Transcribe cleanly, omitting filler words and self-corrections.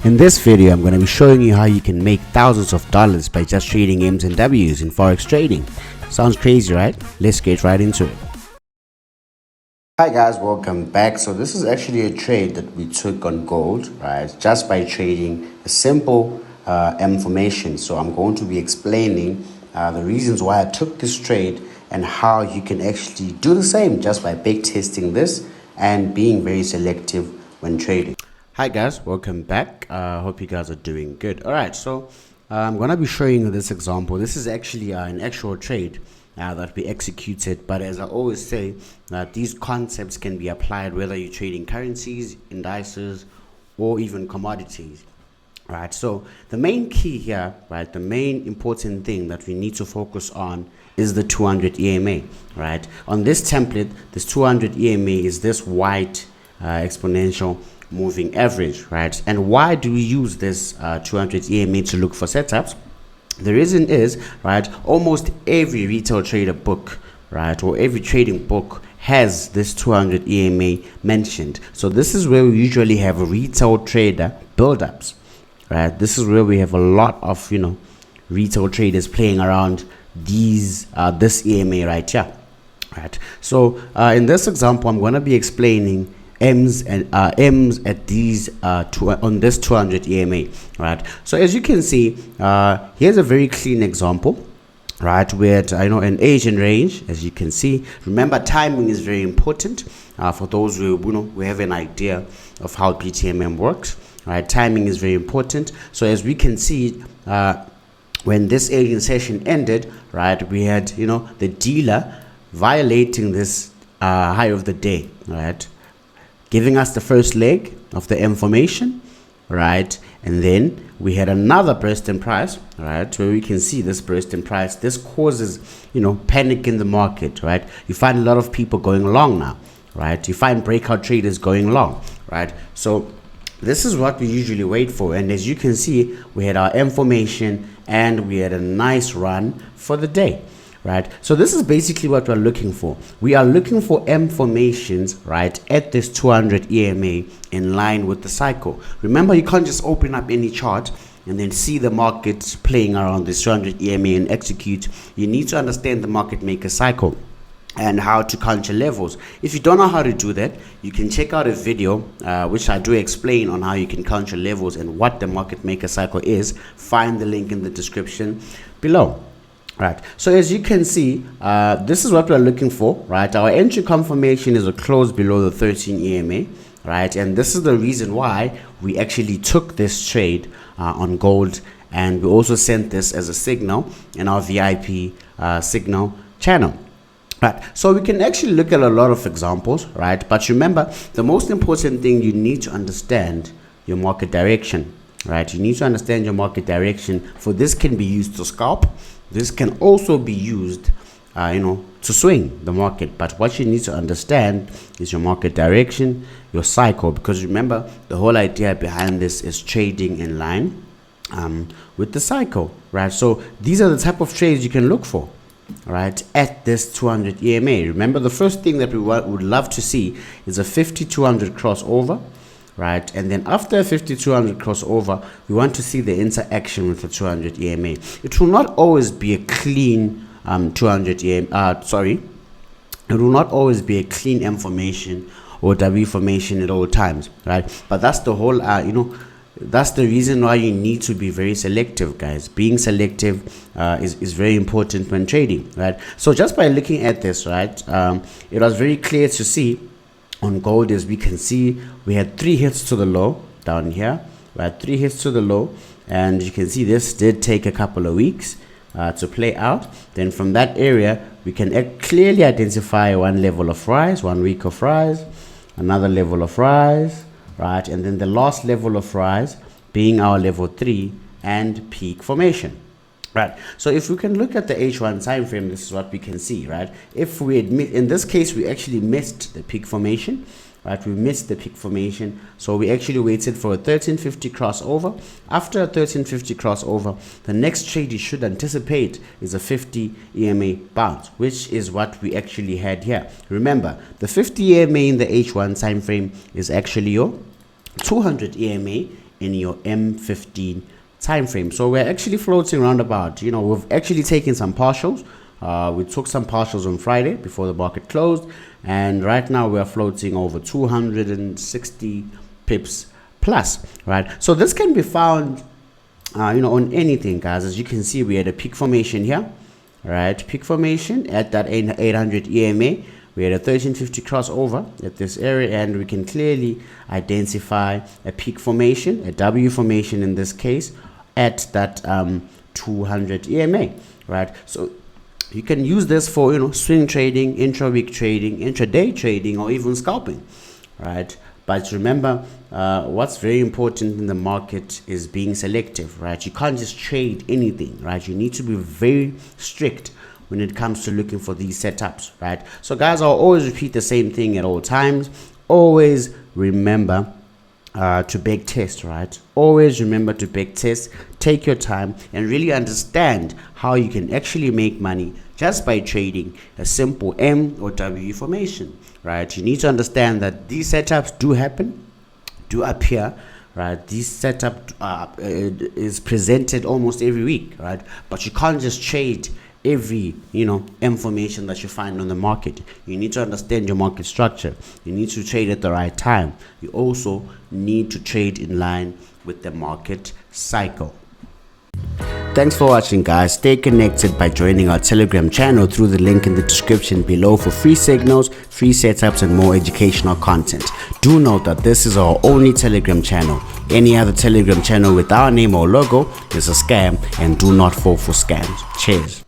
In this video, I'm going to be showing you how you can make thousands of dollars by just trading M's and W's in Forex trading. Sounds crazy, right? Let's get right into it. Hi guys, welcome back. So this is actually a trade that we took on gold, right? Just by trading a simple M formation. So I'm going to be explaining the reasons why I took this trade and how you can actually do the same just by back testing this and being very selective when trading. Hi guys, welcome back. Hope you guys are doing good. All right, so I'm gonna be showing you this example. This is actually an actual trade that we executed, but as I always say, these concepts can be applied whether you're trading currencies, indices, or even commodities. Right, so the main key here, right, the main important thing that we need to focus on is the 200 EMA. Right, on this template, this 200 EMA is this white exponential moving average, right? And why do we use this 200 EMA to look for setups? The reason is, right, almost every retail trader book, right, or every trading book has this 200 EMA mentioned. So this is where we usually have a retail trader build-ups, right? This is where we have a lot of, retail traders playing around these this EMA right here, right? So in this example, I'm going to be explaining M's and M's at these on this 200 EMA, right? So as you can see, here's a very clean example, right, where an Asian range, as you can see. Remember, timing is very important for those who have an idea of how btmm works, right? Timing is very important. So as we can see, when this Asian session ended, right, we had the dealer violating this high of the day, right, giving us the first leg of the M formation, right? And then we had another burst in price, right, where we can see this burst in price. This causes, panic in the market, right? You find a lot of people going long now, right? You find breakout traders going long, right? So this is what we usually wait for. And as you can see, we had our M formation and we had a nice run for the day. Right, so this is basically what we're looking for. We are looking for M formations, right, at this 200 EMA in line with the cycle. Remember, you can't just open up any chart and then see the market playing around this 200 EMA and execute. You need to understand the market maker cycle and how to counter levels. If you don't know how to do that, you can check out a video which I do explain on how you can counter levels and what the market maker cycle is. Find the link in the description below. Right, so as you can see, this is what we're looking for, right? Our entry confirmation is a close below the 13 EMA, right? And this is the reason why we actually took this trade on gold, and we also sent this as a signal in our VIP signal channel. Right, so we can actually look at a lot of examples, right? But remember, the most important thing, you need to understand your market direction, right? You need to understand your market direction. For this can be used to scalp. This can also be used, to swing the market. But what you need to understand is your market direction, your cycle, because remember, the whole idea behind this is trading in line with the cycle, right? So these are the type of trades you can look for, right, at this 200 EMA. Remember, the first thing that we would love to see is a 5200 crossover. Right, and then after 5200 crossover, we want to see the interaction with the 200 EMA. It will not always be a clean 200 EMA. It will not always be a clean M formation or W formation at all times, right? But that's the whole, that's the reason why you need to be very selective, guys. Being selective is very important when trading, right? So just by looking at this, right, it was very clear to see. On gold, as we can see, we had 3 hits to the low down here. We had 3 hits to the low, and you can see this did take a couple of weeks to play out. Then from that area, we can clearly identify one level of rise, 1 week of rise, another level of rise, right, and then the last level of rise being our level 3 and peak formation. Right, so if we can look at the H1 time frame, this is what we can see, right? If we admit, in this case, we actually missed the peak formation, right? We missed the peak formation, so we actually waited for a 1350 crossover. After a 1350 crossover, the next trade you should anticipate is a 50 EMA bounce, which is what we actually had here. Remember, the 50 EMA in the H1 time frame is actually your 200 EMA in your M15 time frame. So we're actually floating around about, we've actually taken some partials. We took some partials on Friday before the market closed, and right now we are floating over 260 pips plus, right? So this can be found on anything, guys. As you can see, we had a peak formation here, right? Peak formation at that 800 EMA. We had a 1350 crossover at this area, and we can clearly identify a peak formation, a W formation in this case, at that 200 EMA, right? So you can use this for swing trading, intra-week trading, intraday trading, or even scalping, right? But remember, what's very important in the market is being selective, right? You can't just trade anything, right? You need to be very strict when it comes to looking for these setups, right? So guys, I'll always repeat the same thing at all times. Always remember to back test, right? Always remember to back test. Take your time and really understand how you can actually make money just by trading a simple M or W formation, right? You need to understand that these setups do happen, do appear, right? This setup is presented almost every week, right? But you can't just trade every information that you find on the market. You need to understand your market structure. You need to trade at the right time. You also need to trade in line with the market cycle. Thanks for watching, guys. Stay connected by joining our Telegram channel through the link in the description below for free signals, free setups, and more educational content. Do note that this is our only Telegram channel. Any other Telegram channel with our name or logo is a scam, and do not fall for scams. Cheers.